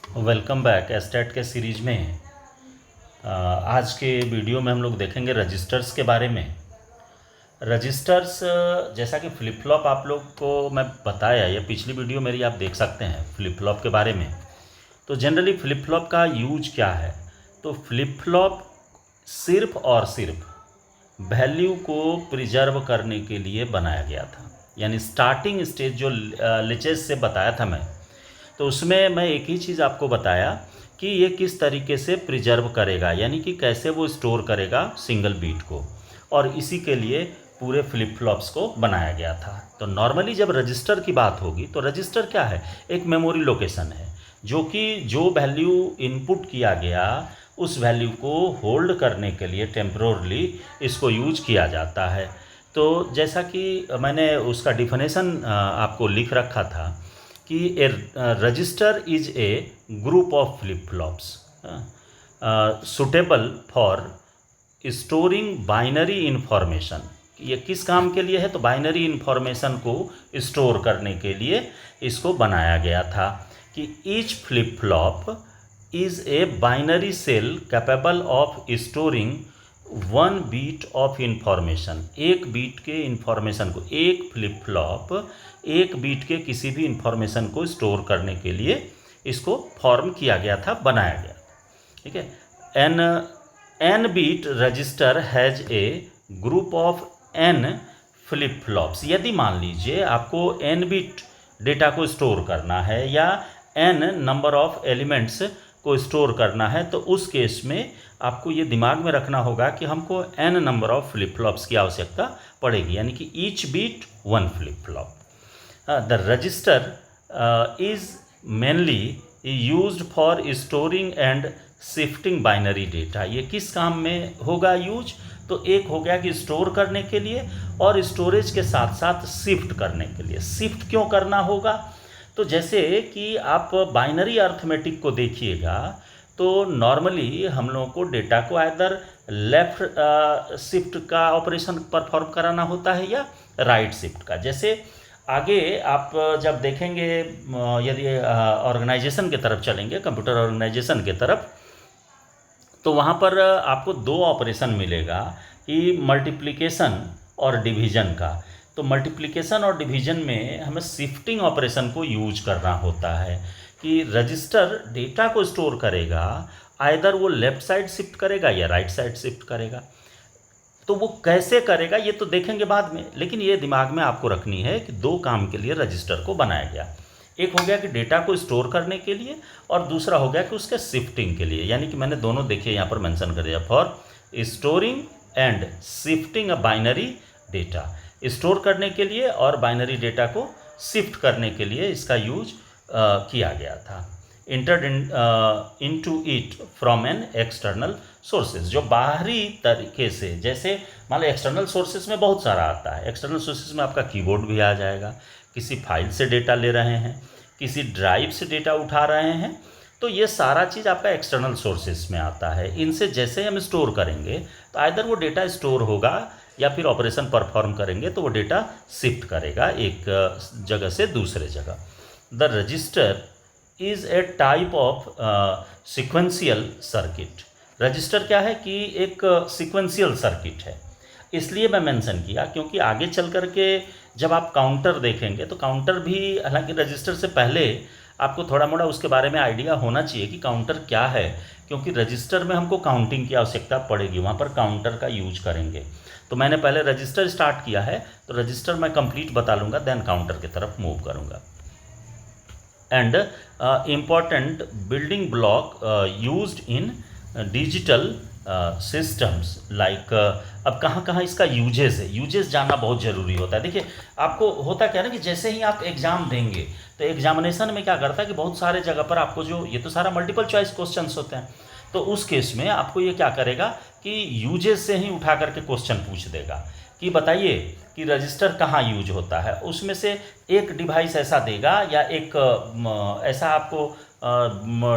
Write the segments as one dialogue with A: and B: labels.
A: Welcome back estate के series में। आज के वीडियो में हम लोग देखेंगे रजिस्टर्स के बारे में। रजिस्टर्स जैसा कि फ्लिप फ्लॉप आप लोग को मैं बताया, या पिछली वीडियो मेरी आप देख सकते हैं फ्लिप फ्लॉप के बारे में। तो जनरली फ्लिप फ्लॉप का यूज क्या है? तो फ्लिप फ्लॉप सिर्फ और सिर्फ वैल्यू को प्रिजर्व करने के लिए बनाया गया था। यानी स्टार्टिंग स्टेज जो लिचेस से बताया था मैं, तो उसमें मैं एक ही चीज़ आपको बताया कि ये किस तरीके से प्रिजर्व करेगा, यानी कि कैसे वो स्टोर करेगा सिंगल बीट को, और इसी के लिए पूरे फ्लिप फ्लॉप्स को बनाया गया था। तो नॉर्मली जब रजिस्टर की बात होगी तो रजिस्टर क्या है? एक मेमोरी लोकेशन है जो कि जो वैल्यू इनपुट किया गया उस वैल्यू को होल्ड करने के लिए टेम्पररी इसको यूज किया जाता है। तो जैसा कि मैंने उसका डिफिनेशन आपको लिख रखा था कि a register is a group of flip flops suitable for storing binary information. ये किस काम के लिए है? तो बाइनरी इन्फॉर्मेशन को स्टोर करने के लिए इसको बनाया गया था कि each flip flop is a binary cell capable of storing one bit of information. एक बीट के इंफॉर्मेशन को, एक फ्लिप फ्लॉप एक बीट के किसी भी इंफॉर्मेशन को स्टोर करने के लिए इसको फॉर्म किया गया था, बनाया गया। ठीक है। N bit register has a group of N flip flops. यदि मान लीजिए आपको एन बीट डेटा को स्टोर करना है या एन नंबर ऑफ एलिमेंट्स को स्टोर करना है, तो उस केस में आपको ये दिमाग में रखना होगा कि हमको N number of flip flops की आवश्यकता पड़ेगी, यानी कि each bit one flip flop. The register is mainly used for storing and shifting binary data. ये किस काम में होगा यूज? तो एक हो गया कि स्टोर करने के लिए, और स्टोरेज के साथ साथ शिफ्ट करने के लिए। शिफ्ट क्यों करना होगा? तो जैसे कि आप बाइनरी अर्थमेटिक को देखिएगा तो नॉर्मली हम लोगों को डेटा को आइदर लेफ्ट शिफ्ट का ऑपरेशन परफॉर्म कराना होता है या राइट शिफ्ट का। जैसे आगे आप जब देखेंगे, यदि ऑर्गेनाइजेशन की तरफ चलेंगे, कंप्यूटर ऑर्गेनाइजेशन की तरफ, तो वहाँ पर आपको दो ऑपरेशन मिलेगा कि मल्टीप्लिकेशन और डिवीजन का। तो मल्टीप्लिकेशन और डिवीजन में हमें शिफ्टिंग ऑपरेशन को यूज करना होता है कि रजिस्टर डेटा को स्टोर करेगा, आइदर वो लेफ्ट साइड शिफ्ट करेगा या राइट साइड शिफ्ट करेगा। तो वो कैसे करेगा ये तो देखेंगे बाद में, लेकिन ये दिमाग में आपको रखनी है कि दो काम के लिए रजिस्टर को बनाया गया। एक हो गया कि डेटा को स्टोर करने के लिए, और दूसरा हो गया कि उसके शिफ्टिंग के लिए। यानी कि मैंने दोनों देखिए यहाँ पर मेंशन कर दिया, for storing and shifting a binary data. Store करने के लिए और बाइनरी डेटा को शिफ्ट करने के लिए इसका यूज किया गया था। Entered into it from an external sources, जो बाहरी तरीके से, जैसे मान लो एक्सटर्नल सोर्सेज में बहुत सारा आता है। एक्सटर्नल सोर्सेज में आपका कीबोर्ड भी आ जाएगा, किसी फाइल से डेटा ले रहे हैं, किसी ड्राइव से डेटा उठा रहे हैं, तो ये सारा चीज़ आपका एक्सटर्नल सोर्सेज में आता है। इनसे जैसे हम स्टोर करेंगे तो आइदर वो डेटा स्टोर होगा या फिर ऑपरेशन परफॉर्म करेंगे तो वो डेटा शिफ्ट करेगा एक जगह से दूसरे जगह। The register is a type of sequential circuit. Register क्या है कि एक सिक्वेंशियल सर्किट है। इसलिए मैं मेंशन किया क्योंकि आगे चल कर के जब आप काउंटर देखेंगे तो काउंटर भी, हालांकि रजिस्टर से पहले आपको थोड़ा मोड़ा उसके बारे में आइडिया होना चाहिए कि काउंटर क्या है, क्योंकि रजिस्टर में हमको काउंटिंग की आवश्यकता पड़ेगी, वहाँ पर काउंटर का यूज करेंगे। तो मैंने पहले रजिस्टर स्टार्ट किया है, तो रजिस्टर मैं कंप्लीट बता लूँगा, देन काउंटर की तरफ मूव करूँगा। And important building block used in digital systems like. अब कहाँ कहाँ इसका यूजेस है, यूजेस जानना बहुत ज़रूरी होता है। देखिए आपको होता क्या है ना कि जैसे ही आप एग्ज़ाम देंगे तो एग्जामिनेशन में क्या करता है कि बहुत सारे जगह पर आपको जो, ये तो सारा मल्टीपल चॉइस क्वेश्चंस होते हैं, तो उस केस में आपको ये क्या करेगा कि यूजेस से ही उठा करके क्वेश्चन पूछ देगा कि बताइए कि रजिस्टर कहाँ यूज होता है। उसमें से एक डिवाइस ऐसा देगा या एक ऐसा आपको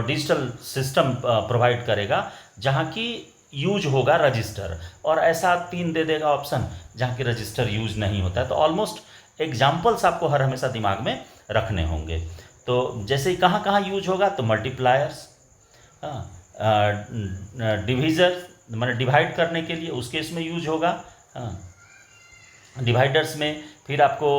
A: डिजिटल सिस्टम प्रोवाइड करेगा जहाँ की यूज होगा रजिस्टर, और ऐसा 3 दे देगा ऑप्शन जहाँ की रजिस्टर यूज नहीं होता है। तो ऑलमोस्ट एग्जाम्पल्स आपको हर हमेशा दिमाग में रखने होंगे। तो तो जैसे कहाँ कहाँ यूज होगा, तो मल्टीप्लायर्स, डिविजर मैंने डिवाइड करने के लिए उस केस में यूज होगा, डिवाइडर्स में। फिर आपको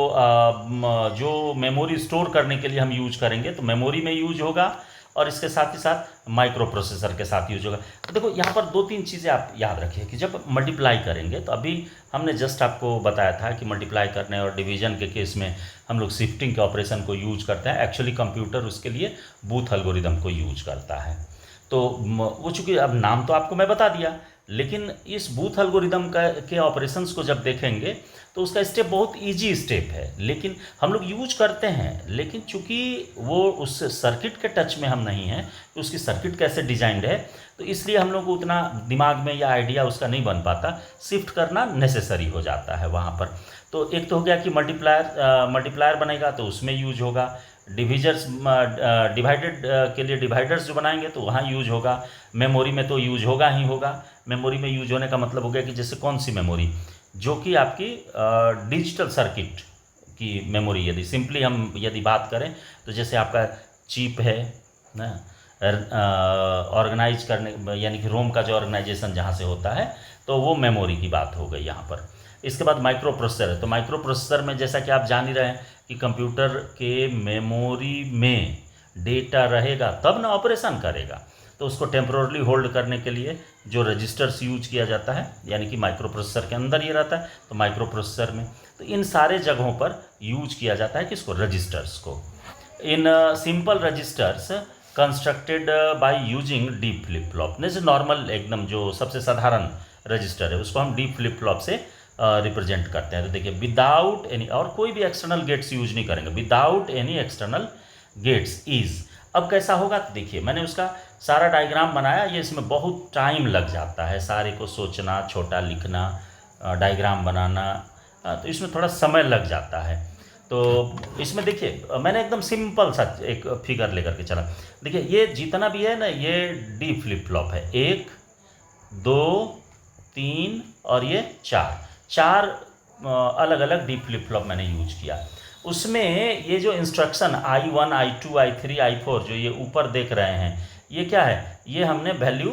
A: जो मेमोरी स्टोर करने के लिए हम यूज करेंगे तो मेमोरी में यूज होगा, और इसके साथ ही साथ माइक्रो प्रोसेसर के साथ यूज होगा। तो देखो यहाँ पर 2-3 चीज़ें आप याद रखिए कि जब मल्टीप्लाई करेंगे, तो अभी हमने जस्ट आपको बताया था कि मल्टीप्लाई करने और डिवीजन के केस में हम लोग शिफ्टिंग के ऑपरेशन को यूज करते हैं। एक्चुअली कंप्यूटर उसके लिए बूथ एल्गोरिदम को यूज करता है। तो वो चूँकि अब नाम तो आपको मैं बता दिया, लेकिन इस बूथ एल्गोरिदम के ऑपरेशंस को जब देखेंगे तो उसका स्टेप बहुत इजी स्टेप है, लेकिन हम लोग यूज करते हैं। लेकिन चूंकि वो उस सर्किट के टच में हम नहीं हैं कि उसकी सर्किट कैसे डिजाइंड है, तो इसलिए हम लोग को उतना दिमाग में या आइडिया उसका नहीं बन पाता। शिफ्ट करना नेसेसरी हो जाता है वहाँ पर। तो एक तो हो गया कि मल्टीप्लायर बनेगा तो उसमें यूज होगा, डिविजर्स डिवाइडेड के लिए डिवाइडर्स जो बनाएंगे तो वहाँ यूज होगा, मेमोरी में तो यूज होगा ही होगा। मेमोरी में यूज होने का मतलब हो गया कि जैसे कौन सी मेमोरी, जो कि आपकी डिजिटल सर्किट की मेमोरी, यदि सिंपली हम यदि बात करें तो जैसे आपका चिप है ना, ऑर्गेनाइज करने यानी कि रोम का जो ऑर्गेनाइजेशन जहाँ से होता है, तो वो मेमोरी की बात हो गई यहाँ पर। इसके बाद माइक्रो प्रोसेसर है, तो माइक्रो प्रोसेसर में जैसा कि आप जान ही रहे हैं कि कंप्यूटर के मेमोरी में डेटा रहेगा तब ना ऑपरेशन करेगा, तो उसको टेम्पोरली होल्ड करने के लिए जो रजिस्टर्स यूज किया जाता है, यानी कि माइक्रो प्रोसेसर के अंदर ये रहता है, तो माइक्रो प्रोसेसर में तो इन सारे जगहों पर यूज किया जाता है किसको, रजिस्टर्स को। In simple registers constructed by using D flip flop, जैसे नॉर्मल एकदम जो सबसे साधारण रजिस्टर है उसको हम डी फ्लिप फ्लॉप से रिप्रेजेंट करते हैं। तो देखिए विदाउट एनी, और कोई भी एक्सटर्नल गेट्स यूज नहीं करेंगे, without any external gates is. अब कैसा होगा, तो देखिए मैंने उसका सारा डायग्राम बनाया, ये इसमें बहुत टाइम लग जाता है सारे को सोचना, छोटा लिखना, डायग्राम बनाना, तो इसमें थोड़ा समय लग जाता है। तो इसमें देखिए मैंने एकदम सिंपल सा एक फिगर लेकर के चला। देखिए ये जितना भी है ना, ये डी फ्लिप फ्लॉप है, 1 2 3 और ये 4 अलग अलग डी फ्लिप फ्लॉप मैंने यूज किया। उसमें ये जो instruction I1 I2 I3 I4 जो ये ऊपर देख रहे हैं, ये क्या है, ये हमने वैल्यू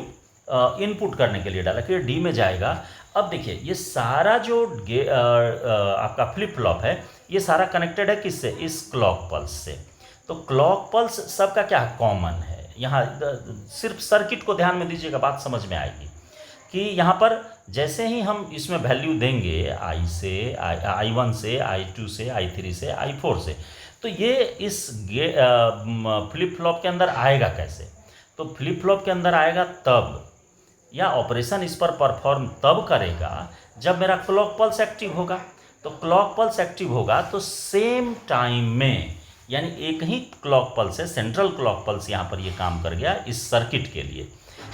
A: इनपुट करने के लिए डाला कि डी में जाएगा। अब देखिए ये सारा जो आपका फ्लिप फ्लॉप है, ये सारा कनेक्टेड है किससे, इस क्लॉक पल्स से। तो क्लॉक पल्स सबका क्या कॉमन है, यहाँ सिर्फ सर्किट को ध्यान में दीजिएगा, बात समझ में आएगी कि यहाँ पर जैसे ही हम इसमें वैल्यू देंगे I1 से I2 से I3 से I4 से, तो ये इस फ्लिप फ्लॉप के अंदर आएगा कैसे, तो फ्लिप फ्लॉप के अंदर आएगा तब, या ऑपरेशन इस पर परफॉर्म तब करेगा जब मेरा क्लॉक पल्स एक्टिव होगा। तो क्लॉक पल्स एक्टिव होगा तो सेम टाइम में, यानी एक ही क्लॉक पल्स है, सेंट्रल क्लॉक पल्स यहाँ पर ये काम कर गया इस सर्किट के लिए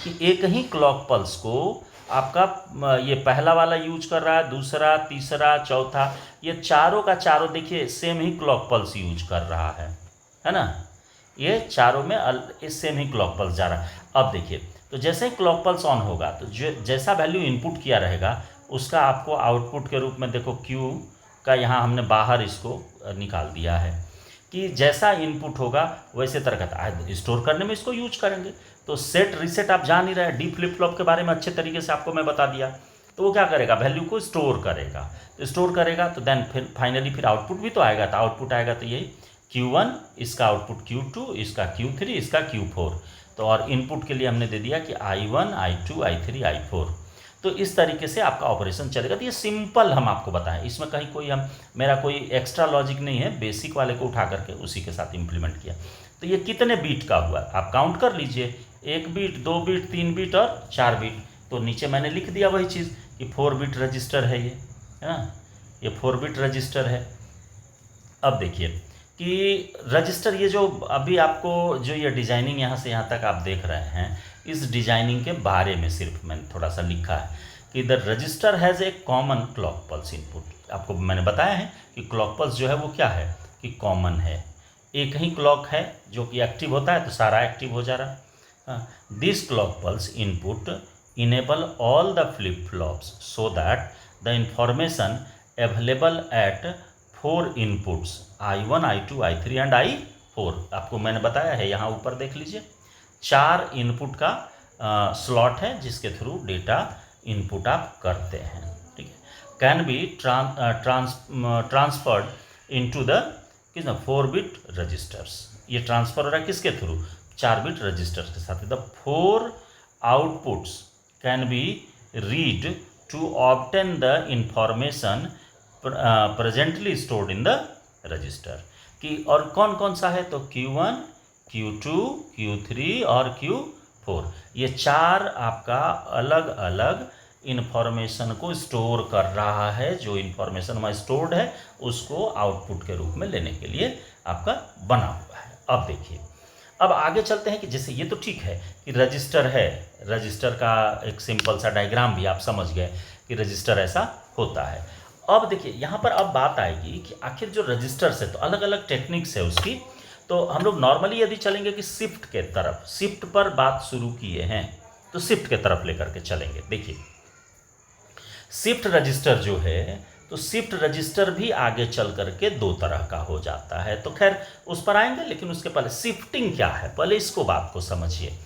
A: कि एक ही क्लॉक पल्स को आपका ये पहला वाला यूज कर रहा है, दूसरा, तीसरा, चौथा, ये चारों का चारों देखिए सेम ही क्लॉक पल्स यूज कर रहा है ना, ये चारों में सेम ही क्लॉक पल्स जा रहा है। अब देखिए तो जैसे ही क्लॉक पल्स ऑन होगा तो जैसा वैल्यू इनपुट किया रहेगा उसका आपको आउटपुट के रूप में देखो Q का यहाँ हमने बाहर इसको निकाल दिया है कि जैसा इनपुट होगा वैसे तरह का स्टोर करने में इसको यूज करेंगे। तो सेट रीसेट आप जान ही रहे, डी फ्लिप फ्लॉप के बारे में अच्छे तरीके से आपको मैं बता दिया। तो वो क्या करेगा, वैल्यू को स्टोर करेगा, तो स्टोर करेगा तो देन फिर फाइनली फिर आउटपुट भी तो आएगा, तो आउटपुट आएगा तो यही Q1, इसका आउटपुट Q2, इसका Q3, इसका Q4। तो और इनपुट के लिए हमने दे दिया कि I1 I2 I3 I4। तो इस तरीके से आपका ऑपरेशन चलेगा। तो ये सिंपल हम आपको बताएं, इसमें कहीं कोई मेरा कोई एक्स्ट्रा लॉजिक नहीं है, बेसिक वाले को उठा करके उसी के साथ इम्प्लीमेंट किया। तो ये कितने बीट का हुआ आप काउंट कर लीजिए, 1 बीट, 2 बीट, 3 बीट और 4 बीट। तो नीचे मैंने लिख दिया वही चीज़ कि 4 बीट रजिस्टर है ये, है ना, ये 4 बीट रजिस्टर है। अब देखिए कि रजिस्टर ये जो अभी आपको जो ये डिजाइनिंग यहाँ से यहाँ तक आप देख रहे हैं, इस डिजाइनिंग के बारे में सिर्फ मैंने थोड़ा सा लिखा है कि the register has a common clock pulse input. आपको मैंने बताया है कि क्लॉक पल्स जो है वो क्या है कि कॉमन है, एक ही क्लॉक है जो कि एक्टिव होता है तो सारा एक्टिव हो जा रहा है। This clock pulse input enable all the flip flops so that the information available at 4 inputs I1 I2 I3 and I4 4, आपको मैंने बताया है, यहाँ ऊपर देख लीजिए 4 इनपुट का स्लॉट है जिसके थ्रू डेटा इनपुट आप करते हैं, ठीक है। Can be transferred into the किस 4 बिट रजिस्टर्स, ये ट्रांसफर हो रहा है किसके थ्रू, 4 बिट रजिस्टर्स के साथ। The 4 outputs can be read to obtain the information presently stored in the register, कि और कौन कौन सा है, तो Q1, Q2, Q3 और Q4, ये 4 आपका अलग अलग इन्फॉर्मेशन को स्टोर कर रहा है। जो इन्फॉर्मेशन वहाँ स्टोर्ड है उसको आउटपुट के रूप में लेने के लिए आपका बना हुआ है। अब देखिए, अब आगे चलते हैं कि जैसे ये तो ठीक है कि रजिस्टर है, रजिस्टर का एक सिंपल सा डायग्राम भी आप समझ गए कि रजिस्टर ऐसा होता है। अब देखिए यहाँ पर अब बात आएगी कि आखिर जो रजिस्टर्स है तो अलग अलग टेक्निक्स है उसकी, तो हम लोग नॉर्मली यदि चलेंगे कि शिफ्ट के तरफ, शिफ्ट पर बात शुरू किए हैं तो शिफ्ट के तरफ लेकर के चलेंगे। देखिए शिफ्ट रजिस्टर जो है, तो शिफ्ट रजिस्टर भी आगे चल करके 2 तरह का हो जाता है, तो खैर उस पर आएंगे, लेकिन उसके पहले शिफ्टिंग क्या है पहले इसको बात को समझिए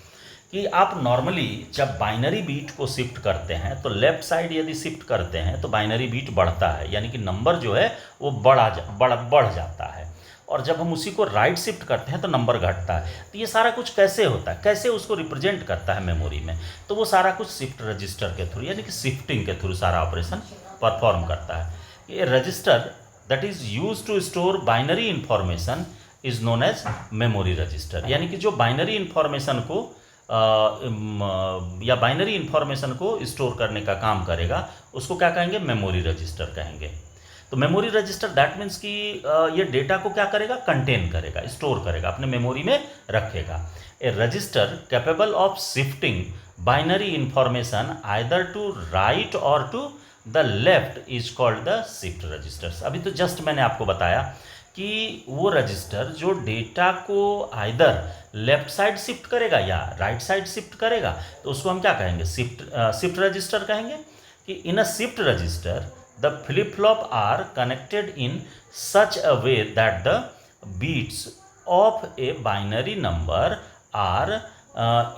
A: कि आप नॉर्मली जब बाइनरी बीट को शिफ्ट करते हैं तो लेफ्ट साइड यदि शिफ्ट करते हैं तो बाइनरी बीट बढ़ता है, यानी कि नंबर जो है वो बढ़ जाता है, और जब हम उसी को राइट शिफ्ट करते हैं तो नंबर घटता है। तो ये सारा कुछ कैसे होता है, कैसे उसको रिप्रेजेंट करता है मेमोरी में, तो वो सारा कुछ शिफ्ट रजिस्टर के थ्रू यानी कि शिफ्टिंग के थ्रू सारा ऑपरेशन परफॉर्म करता है। ये register that is use to store binary information is known as memory register, यानी कि जो बाइनरी इंफॉर्मेशन को या बाइनरी इंफॉर्मेशन को स्टोर करने का काम करेगा उसको क्या कहेंगे, मेमोरी रजिस्टर कहेंगे। तो मेमोरी रजिस्टर दैट मीन्स कि ये डेटा को क्या करेगा, कंटेन करेगा, स्टोर करेगा, अपने मेमोरी में रखेगा। A register capable of shifting binary information either to right or to the left is called the shift registers. अभी तो जस्ट मैंने आपको बताया कि वो रजिस्टर जो डेटा को आइदर लेफ्ट साइड शिफ्ट करेगा या राइट साइड शिफ्ट करेगा तो उसको हम क्या कहेंगे, शिफ्ट रजिस्टर कहेंगे। कि in a shift register the flip-flop are connected in such a way that the bits of a binary number are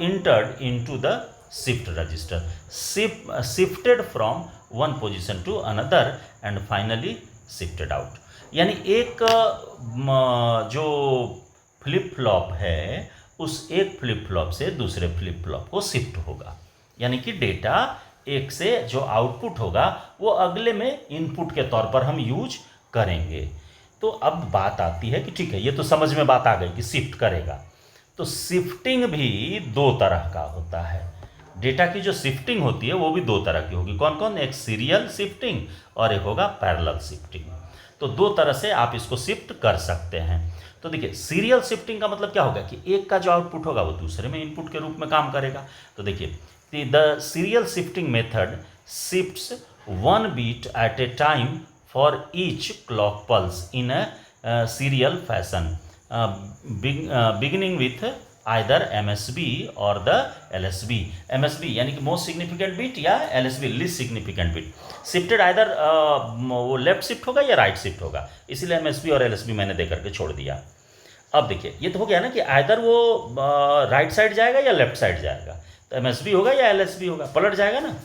A: entered into the shift register, shifted from one position to another and finally shifted out। यानी एक जो flip flop है उस एक flip flop से दूसरे flip flop को shift होगा, यानी कि डेटा एक से जो आउटपुट होगा वो अगले में इनपुट के तौर पर हम यूज करेंगे। तो अब बात आती है कि ठीक है ये तो समझ में बात आ गई कि शिफ्ट करेगा, तो शिफ्टिंग भी 2 तरह का होता है। डेटा की जो शिफ्टिंग होती है वो भी 2 तरह की होगी, कौन कौन, एक सीरियल शिफ्टिंग और एक होगा पैरेलल शिफ्टिंग। तो 2 तरह से आप इसको शिफ्ट कर सकते हैं। तो देखिए सीरियल शिफ्टिंग का मतलब क्या होगा कि एक का जो आउटपुट होगा वो दूसरे में इनपुट के रूप में काम करेगा। तो देखिए the serial shifting method shifts 1 bit at a time for each clock pulse in a serial fashion, beginning with either MSB or the LSB। MSB यानी कि मोस्ट सिग्निफिकेंट बिट या LSB least significant bit, shifted either वो left shift होगा या right shift होगा, इसीलिए MSB और LSB मैंने दे करके छोड़ दिया। अब देखिए ये तो हो गया ना कि आइदर वो राइट साइड जाएगा या लेफ्ट साइड जाएगा, तो MSB होगा या LSB होगा, पलट जाएगा ना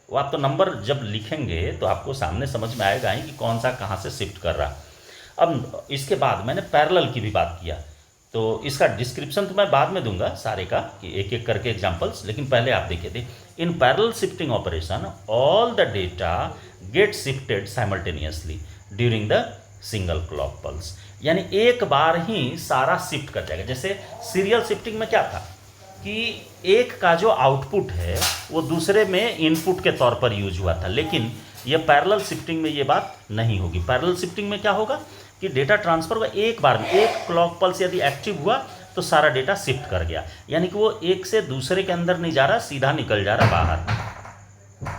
A: वो। आप तो नंबर जब लिखेंगे तो आपको सामने समझ में आएगा ही कि कौन सा कहाँ से शिफ्ट कर रहा। अब इसके बाद मैंने पैरेलल की भी बात किया, तो इसका डिस्क्रिप्शन तो मैं बाद में दूंगा सारे का कि एक एक करके एग्जांपल्स, लेकिन पहले आप देखिए थे in parallel shifting operation all the data gate shifted simultaneously during the single clock pulse, यानी एक बार ही सारा शिफ्ट कर जाएगा। जैसे सीरियल शिफ्टिंग में क्या था कि एक का जो आउटपुट है वो दूसरे में इनपुट के तौर पर यूज हुआ था, लेकिन ये पैरेलल शिफ्टिंग में ये बात नहीं होगी। पैरेलल शिफ्टिंग में क्या होगा कि डेटा ट्रांसफर होगा एक बार में, एक क्लॉक पल्स यदि एक्टिव हुआ तो सारा डेटा शिफ्ट कर गया, यानी कि वो एक से दूसरे के अंदर नहीं जा रहा, सीधा निकल जा रहा बाहर,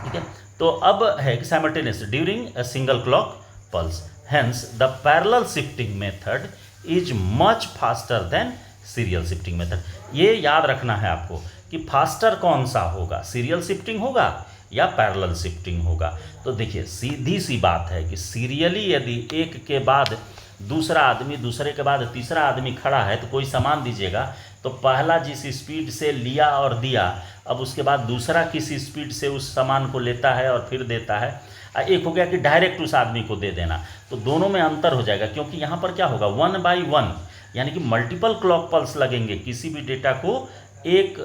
A: ठीक है। तो अब है कि simultaneous during a single clock pulse, hence the parallel shifting method is much faster than serial shifting method. ये याद रखना है आपको कि फास्टर कौन सा होगा, सीरियल शिफ्टिंग होगा या पैरेलल शिफ्टिंग होगा। तो देखिए सीधी सी बात है कि सीरियली यदि एक के बाद दूसरा आदमी, दूसरे के बाद तीसरा आदमी खड़ा है, तो कोई सामान दीजिएगा, तो पहला जिस स्पीड से लिया और दिया, अब उसके बाद दूसरा किस स्पीड से उस सामान को लेता है और फिर देता है। एक हो गया कि डायरेक्ट उस आदमी को दे देना, तो दोनों में अंतर हो जाएगा, क्योंकि यहाँ पर क्या होगा 1/1, यानी कि मल्टीपल क्लॉक पल्स लगेंगे। किसी भी डेटा को एक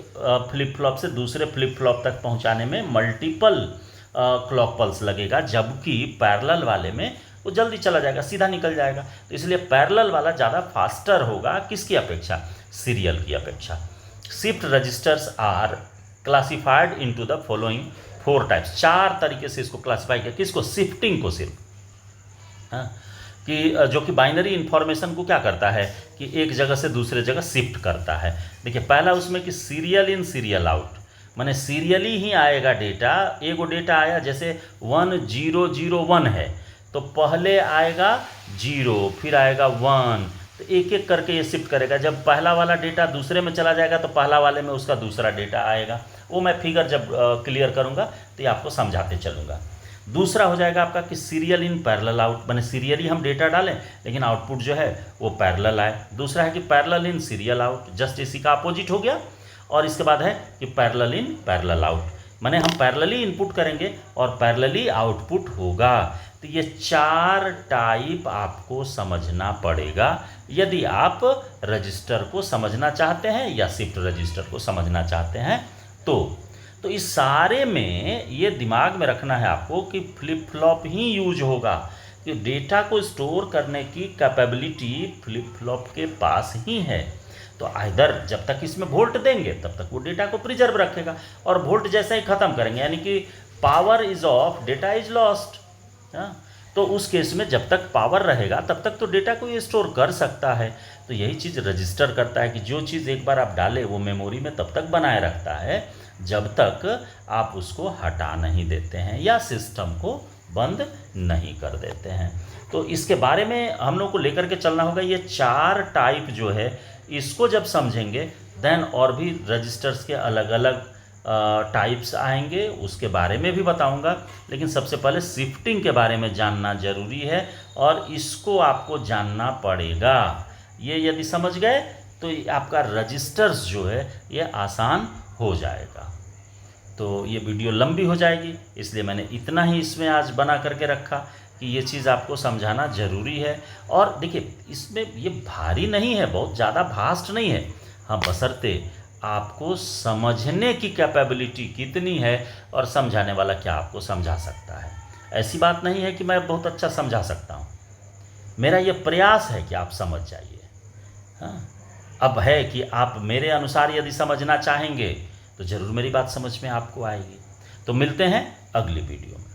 A: फ्लिप फ्लॉप से दूसरे फ्लिप फ्लॉप तक पहुँचाने में मल्टीपल क्लॉक पल्स लगेगा, जबकि पैरेलल वाले में वो जल्दी चला जाएगा, सीधा निकल जाएगा। तो इसलिए पैरेलल वाला ज़्यादा फास्टर होगा किसकी अपेक्षा, सीरियल की अपेक्षा। Shift registers are classified into the following 4 types, 4 तरीके से इसको क्लासिफाई किया। किसको, शिफ्टिंग को सिर्फ, हाँ, कि जो कि बाइनरी इन्फॉर्मेशन को क्या करता है कि एक जगह से दूसरे जगह शिफ्ट करता है। देखिए पहला उसमें कि सीरियल इन सीरियल आउट, माने सीरियली ही आएगा डेटा। एगो डेटा आया जैसे 1001 है, तो पहले आएगा 0, फिर आएगा 1, तो एक एक करके ये शिफ्ट करेगा। जब पहला वाला डेटा दूसरे में चला जाएगा तो पहला वाले में उसका दूसरा डेटा आएगा। वो मैं फिगर जब क्लियर करूँगा तो ये आपको समझाते चलूँगा। दूसरा हो जाएगा आपका कि सीरियल इन पैरेलल आउट, माने सीरियली हम डेटा डालें लेकिन आउटपुट जो है वो पैरेलल आए। दूसरा है कि parallel in serial out, just इसी का अपोजिट हो गया। और इसके बाद है कि पैरेलल इन पैरेलल आउट, माने हम पैरेलली इनपुट करेंगे और पैरेलली आउटपुट होगा। तो ये 4 टाइप आपको समझना पड़ेगा यदि आप रजिस्टर को समझना चाहते हैं या शिफ्ट रजिस्टर को समझना चाहते हैं। तो इस सारे में ये दिमाग में रखना है आपको कि फ्लिप फ्लॉप ही यूज होगा, कि डेटा को स्टोर करने की कैपेबिलिटी फ्लिप फ्लॉप के पास ही है। तो आइदर जब तक इसमें वोल्ट देंगे तब तक वो डेटा को प्रिजर्व रखेगा, और वोल्ट जैसे ही ख़त्म करेंगे यानी कि power is of, data is lost, तो उस केस में जब तक पावर रहेगा तब तक तो डेटा को ये स्टोर कर सकता है। तो यही चीज़ रजिस्टर करता है कि जो चीज़ एक बार आप डालें वो मेमोरी में तब तक बनाए रखता है जब तक आप उसको हटा नहीं देते हैं या सिस्टम को बंद नहीं कर देते हैं। तो इसके बारे में हम लोग को लेकर के चलना होगा। ये 4 टाइप जो है इसको जब समझेंगे देन और भी रजिस्टर्स के अलग अलग टाइप्स आएंगे, उसके बारे में भी बताऊंगा। लेकिन सबसे पहले शिफ्टिंग के बारे में जानना ज़रूरी है और इसको आपको जानना पड़ेगा। ये यदि समझ गए तो आपका रजिस्टर्स जो है ये आसान हो जाएगा। तो ये वीडियो लंबी हो जाएगी, इसलिए मैंने इतना ही इसमें आज बना करके रखा कि ये चीज़ आपको समझाना ज़रूरी है। और देखिए इसमें ये भारी नहीं है, बहुत ज़्यादा भास्ट नहीं है, हाँ, बशर्ते आपको समझने की कैपेबिलिटी कितनी है और समझाने वाला क्या आपको समझा सकता है। ऐसी बात नहीं है कि मैं बहुत अच्छा समझा सकता हूँ, मेरा ये प्रयास है कि आप समझ जाइए। हाँ, अब है कि आप मेरे अनुसार यदि समझना चाहेंगे तो ज़रूर मेरी बात समझ में आपको आएगी। तो मिलते हैं अगली वीडियो में।